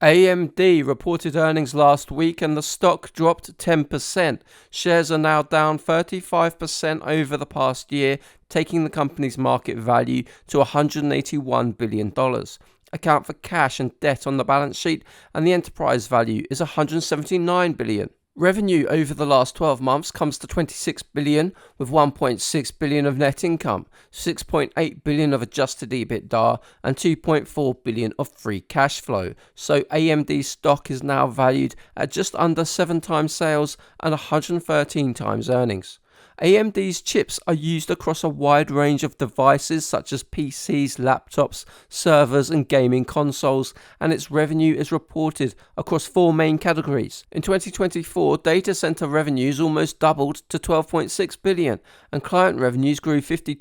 AMD reported earnings last week and the stock dropped 10%. Shares are now down 35% over the past year, taking the company's market value to $181 billion. Account for cash and debt on the balance sheet, and the enterprise value is $179 billion. Revenue over the last 12 months comes to $26 billion, with $1.6 billion of net income, $6.8 billion of adjusted EBITDA, and $2.4 billion of free cash flow. So AMD stock is now valued at just under 7 times sales and 113 times earnings. AMD's chips are used across a wide range of devices such as PCs, laptops, servers and gaming consoles, and its revenue is reported across 4 main categories. In 2024, data center revenues almost doubled to $12.6 billion, and client revenues grew 52%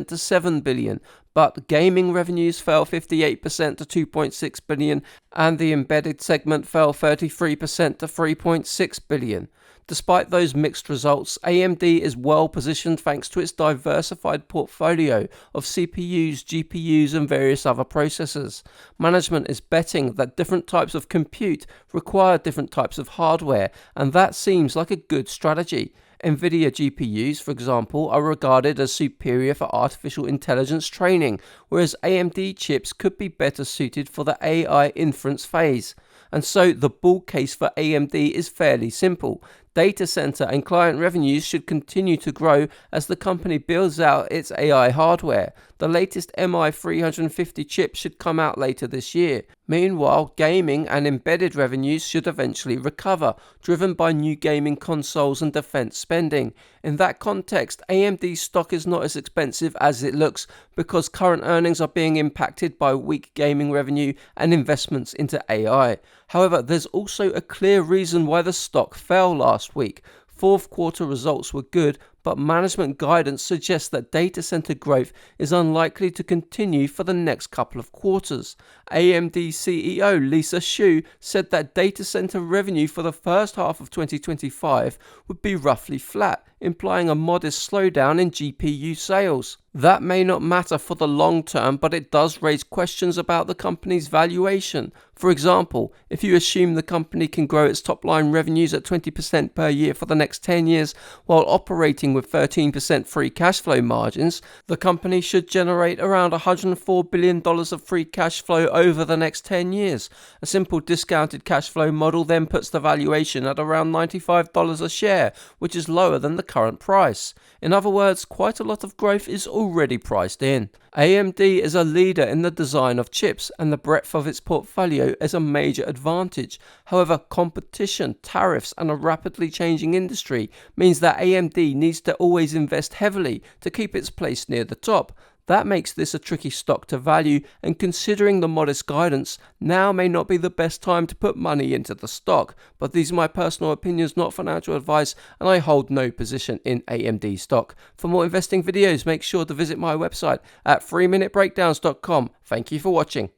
to $7 billion. But gaming revenues fell 58% to $2.6 billion, and the embedded segment fell 33% to $3.6 billion. Despite those mixed results, AMD is well positioned thanks to its diversified portfolio of CPUs, GPUs and various other processors. Management is betting that different types of compute require different types of hardware, and that seems like a good strategy. NVIDIA GPUs, for example, are regarded as superior for artificial intelligence training, whereas AMD chips could be better suited for the AI inference phase. And so the bull case for AMD is fairly simple. Data center and client revenues should continue to grow as the company builds out its AI hardware. The latest MI350 chip should come out later this year. Meanwhile, gaming and embedded revenues should eventually recover, driven by new gaming consoles and defense spending. In that context, AMD stock is not as expensive as it looks because current earnings are being impacted by weak gaming revenue and investments into AI. However, there's also a clear reason why the stock fell last week. Fourth quarter results were good, but management guidance suggests that data center growth is unlikely to continue for the next couple of quarters. AMD CEO Lisa Su said that data center revenue for the first half of 2025 would be roughly flat, implying a modest slowdown in GPU sales. That may not matter for the long term, but it does raise questions about the company's valuation. For example, if you assume the company can grow its top line revenues at 20% per year for the next 10 years while operating with 13% free cash flow margins, the company should generate around $104 billion of free cash flow over the next 10 years. A simple discounted cash flow model then puts the valuation at around $95 a share, which is lower than the current price. In other words, quite a lot of growth is already priced in. AMD is a leader in the design of chips, and the breadth of its portfolio is a major advantage. However, competition, tariffs, and a rapidly changing industry means that AMD needs to always invest heavily to keep its place near the top. That makes this a tricky stock to value, and considering the modest guidance, now may not be the best time to put money into the stock. But these are my personal opinions, not financial advice, and I hold no position in AMD stock. For more investing videos, make sure to visit my website at 3minutebreakdowns.com. Thank you for watching.